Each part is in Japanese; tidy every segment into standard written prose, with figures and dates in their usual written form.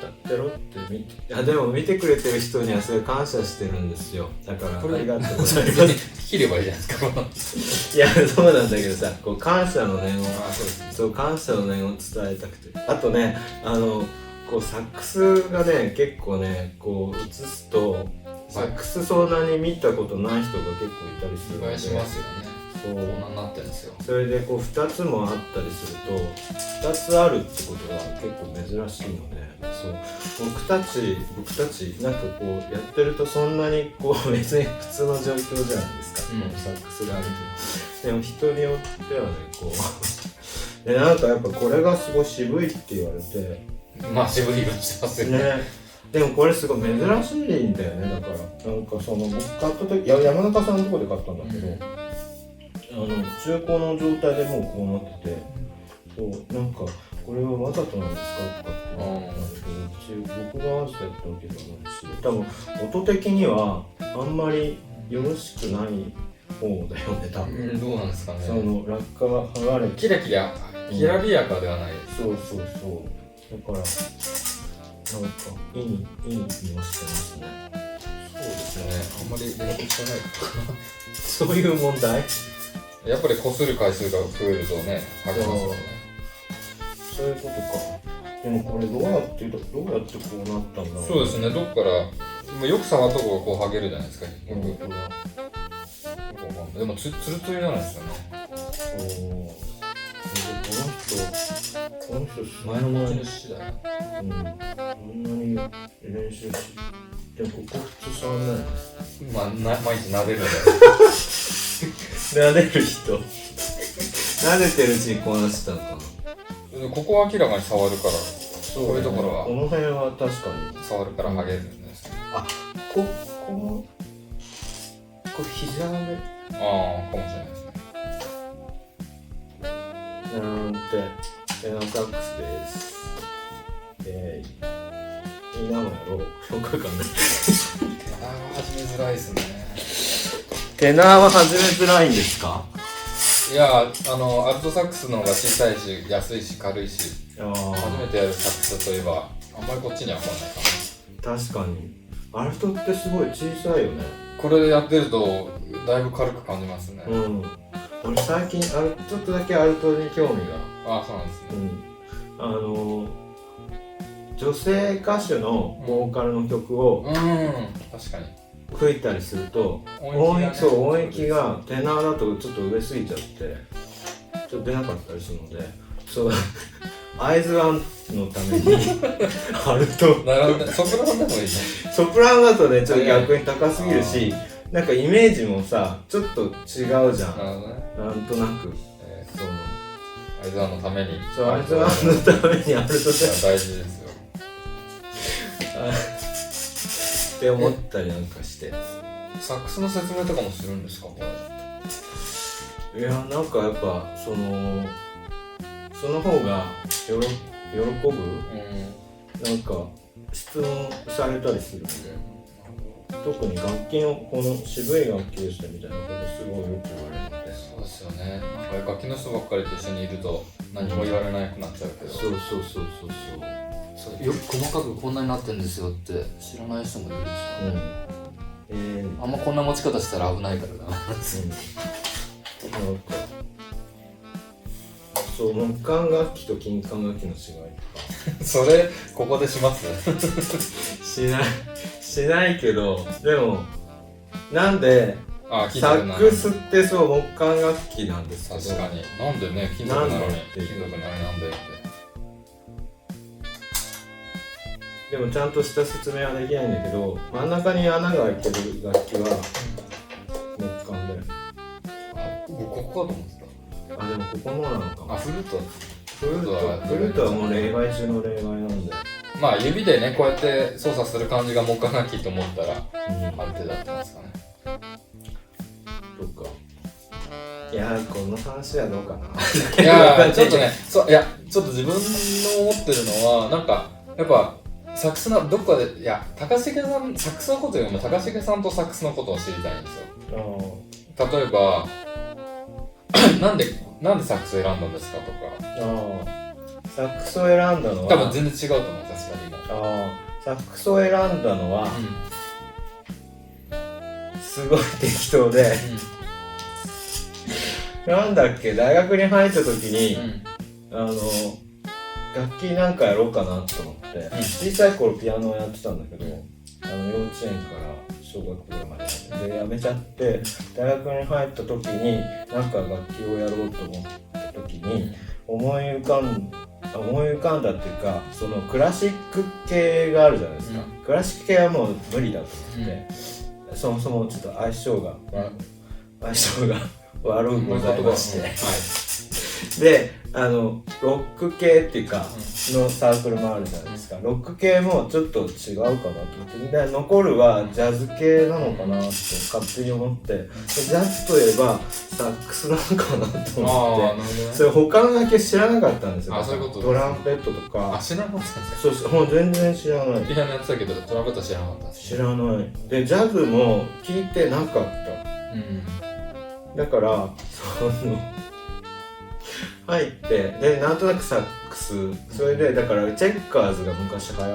歌ってろってでも見てくれてる人にはそれ感謝してるんですよ。だからありがとうございます切ればいいじゃないですか。いやそうなんだけどさ、こう感謝の念をそうですね。そう感謝の念を伝えたくて、あとねこうサックスがね結構ねこう映すとサックスそんなに見たことない人が結構いたりするので、お願いしますよね。そうこんなになってるんですよ。それでこう2つもあったりすると2つあるってことが結構珍しいので、そう僕たちなんかこうやってるとそんなにこう別に普通の状況じゃないですか、うんこのサックスがあるというのは。でも人によってはねこうでなんかやっぱこれがすごい渋いって言われてまあ渋い色してますよね。ね。でもこれすごい珍しいんだよね。だからなんかその僕買った時山中さんのとこで買ったんだけど、中古の状態でもうこうなってて、そうなんかこれはわざとなんですかとかって言われたんだけど、僕が合わせてやったわけじゃないし、多分音的にはあんまりよろしくない方だよね多分。どうなんですかね。その落下が剥がれてキラびやかではないです。そうだからなんかいい匂いしてますね。そうですね。あんまり連絡してないかそういう問題。な。やっぱり擦る回数が増えるとね、剥げますよね。そういうことか。でもこれどうやってこうなったんだろう。そうですね。どっからよく触ったとこがこう剥げるじゃないですか。本当だ。でもツルツルなんですよね。この人前の持ち主だよ。こんなに練習し、でもここ普通触んない。まあ毎日撫でるんだよ。撫でる人撫でてるうちにこうなってたのかな。ここは明らかに触るから、そうこういうところはこの辺は確かに触るから剥げるんですよ。これ膝上ああ、かもしれないですね。なんてテナサックスです。みんなもやろう。よくわかんない。始めづらいですね。テナーは始めづらいんですか？いや、アルトサックスの方が小さいし、安いし、軽いし、初めてやるサックスといえば、あんまりこっちには来ないかな。確かに。アルトってすごい小さいよね。これでやってると、だいぶ軽く感じますね。俺最近ちょっとだけアルトに興味が。ああ、そうなんですね。女性歌手のボーカルの曲を確かに吹いたりすると音域がテナーだとちょっと上すぎちゃってちょっと出なかったりするので、そうアイズワンのためにアルトなるほどね。ソプラノでもいいね。ソプラノだとねちょっと逆に高すぎるし、なんかイメージもさちょっと違うじゃん。なるほどね。なんとなくアイズワンのために。そうアイズワンのためにアルトで大事ですよ。って思ったりなんかして、サックスの説明とかもするんですか、これ。いやなんかやっぱその方が喜ぶ、なんか質問されたりするので、特に楽器のこの渋い楽器ですねみたいなことすごいよく言われるので。そうですよね。なんか楽器の人ばっかりと一緒にいると何も言われなくなっちゃうけど。そうよく細かくこんなになってるんですよって知らない人もいるでしょ。あんまこんな持ち方したら危ないからな。なんかそう木管楽器と金管楽器の違いとかそれここでしますしないけど、でもなんでサックスってそう木管楽器なんですけど、確かになんでね金属なのになんでなんでってでもちゃんとした説明はできないんだけど、真ん中に穴が開いてる楽器は木管で、僕ここかと思ってでもここもなのかも。フルートはもう例外中の例外なんで、まあ指でねこうやって操作する感じが木管楽器と思ったら、ある程度合ってますかね。とかいやこの話はどうかな。いやちょっとねちょっと自分の思ってるのはなんかやっぱサックスのどっかで高重さんサックスのことよりも高重さんとサックスのことを知りたいんですよ。例えばなんでサックスを選んだんですかとか。サックスを選んだのは多分全然違うと思う確かに。サックスを選んだのは、すごい適当で、なんだっけ、大学に入った時に、楽器なんかやろうかなと思って、小さい頃ピアノをやってたんだけど、幼稚園から小学校ぐらいまででやめちゃって、大学に入った時になんか楽器をやろうと思った時に思い浮かんだっていうか、そのクラシック系があるじゃないですか、クラシック系はもう無理だと思って、そもそもちょっと相性が悪いございまして、でロック系っていうかのサークルもあるじゃないですか。ロック系もちょっと違うかなと思って、で残るはジャズ系なのかなと勝手に思って、ジャズといえばサックスなのかなと思って、それ他の楽器知らなかったんですよ。そういうこと。トランペットとか。知らなかったんですか。そう、もう全然知らない。ピアノやってたけどトランペット知らなかったんです。知らない。でジャズも聞いてなかった。だから入って、でなんとなくサックス、それでだからチェッカーズが昔流行っ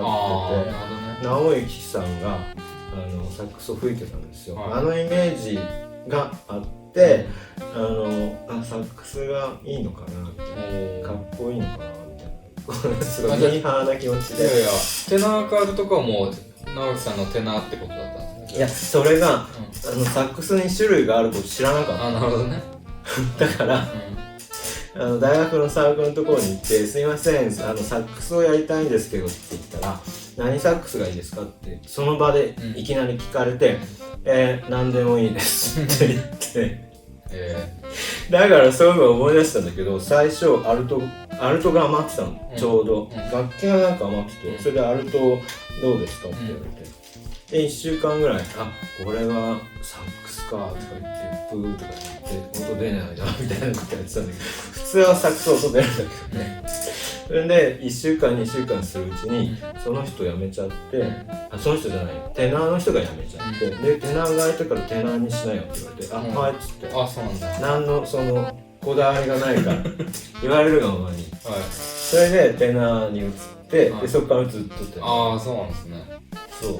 てて、直行さんがサックスを吹いてたんですよ。あのイメージがあって、サックスがいいのかなって、かっこいいのかなみたいな、すごいミーハーな気持ちで。いやテナーカードとかも直行さんのテナーってことだったんですね。いや、それが、サックスに種類があること知らなかった。なるほどね。だから、大学のサークルのところに行って「すいません、サックスをやりたいんですけど」って言ったら「何サックスがいいですか?」ってその場でいきなり聞かれて「何でもいいです」って言ってだからそういうのを思い出したんだけど、最初アルトが余ってたの、ちょうど楽器がなんか余ってて、それで「アルトどうですか?」って言われて、で1週間ぐらい「これはサックスか」とか言ってプーとか言って音出ないなみたいなことやってたんだけど、普通はサックス音出るんだけどね。それで1週間2週間するうちにその人辞めちゃって、その人じゃない、テナーの人が辞めちゃって、でテナーがいたからテナーにしなよって言われて「はい」っつって、そうなんだ。何のそのこだわりがないから言われるがままに、それでテナーに移って、でそこからずっとテナー。そうなんですね。そう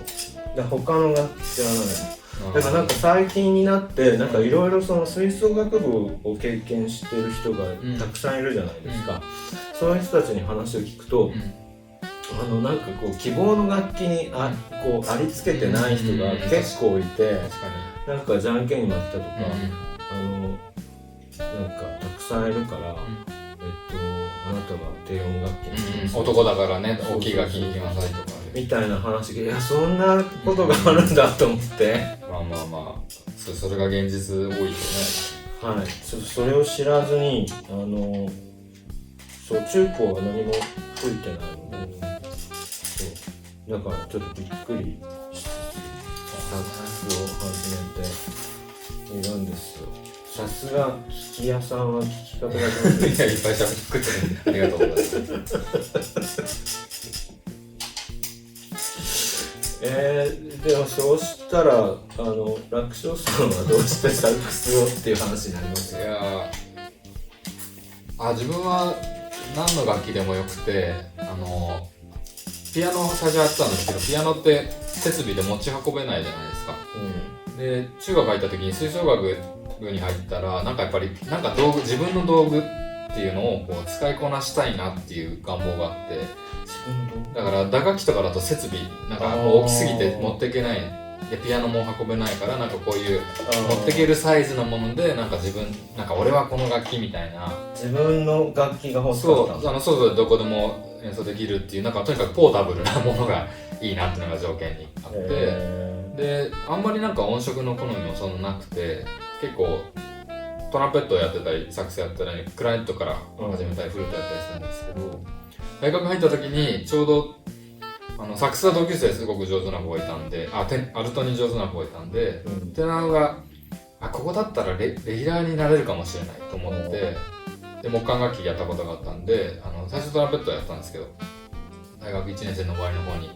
で他の楽器知らない。だからなんか最近になってなんかいろいろその吹奏楽部を経験してる人がたくさんいるじゃないですか、そういう人たちに話を聞くと、なんかこう希望の楽器にこうありつけてない人が結構いて、なんかじゃんけんに負けたとか、なんかたくさんいるから、あなたは低音楽器に男だからね、大きい楽器に行きなさいとかみたいな話で、いやそんなことがあるんだと思って、それが現実多いよね。はい、それを知らずにそう中高は何も吹いてないので、そうだからちょっとびっくりしてサックスを始めているんですよ。さすが聞き屋さんは聞き方が上手です。いや、いっぱい喋ってくれてありがとうございます。でもそうしたら楽勝さんはどうしてサックスをっていう話になりますよ。いや自分は何の楽器でもよくて、ピアノを最初やってたんですけど、ピアノって設備で持ち運べないじゃないですか、で中学入った時に吹奏楽部に入ったらなんかやっぱりなんか道具、自分の道具っていうのをこう使いこなしたいなっていう願望があって、だから打楽器とかだと設備なんか大きすぎて持っていけないで、ピアノも運べないから、なんかこういう持っていけるサイズのものでなんかなんか俺はこの楽器みたいな、自分の楽器が欲しかった。そうどこでも演奏できるっていう、なんかとにかくポータブルなものがいいなっていうのが条件にあって、であんまりなんか音色の好みもそんななくて、結構トランペットをやってたりサックスやったりクラリネットから始めたりフルートやったりするんですけど、大学入った時にちょうどサックスは同級生ですごく上手な子がいたんで、アルトに上手な子がいたんで、テナーがここだったらレギュラーになれるかもしれないと思って、で木管楽器やったことがあったんで、最初トランペットやったんですけど、大学1年生の終わりの方に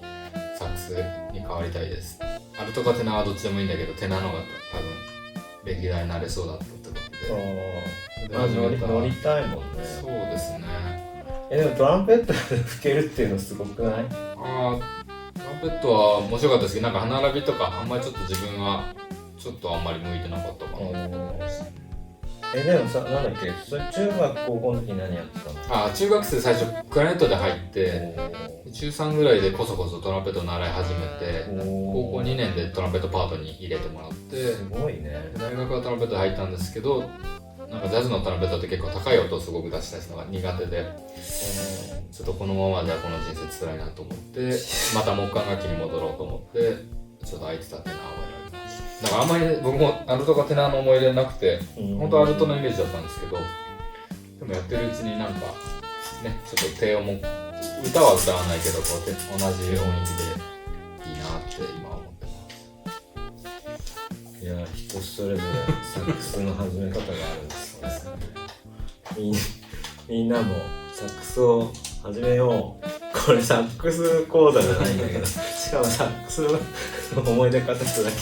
サックスに変わりたいです、アルトかテナーはどっちでもいいんだけどテナーの方が多分レギュラーになれそうだったってことで、乗りたいもんね。そうですね。でもトランペットで吹けるっていうのすごくない？トランペットは面白かったですけど、なんか歯並びとかあんまりちょっと自分はちょっとあんまり向いてなかったかな。でもさ、なんだっけ、それ中学高校の時何やってたの？中学生最初クラリネットで入って中3ぐらいでこそこそトランペット習い始めて、高校2年でトランペットパートに入れてもらって、すごいね。大学はトランペットで入ったんですけど、なんかジャズのトランペットって結構高い音をすごく出したりするのが苦手で、ちょっとこのままではこの人生辛いなと思ってまた木管楽器に戻ろうと思ってちょっと空いてたっていうのは覚えられてます。だからあんまり僕もアルトかテナーの思い出なくて、本当はアルトのイメージだったんですけど、でもやってるうちになんかね、ちょっと低音も歌は歌わないけどこう同じ音域でいいなって今思ってます。いや、人それぞれサックスの始め方があるんですね。みんなもサックスを始めよう。これサックス講座じゃないんだけど、しかもサックスの思い出方するだけ。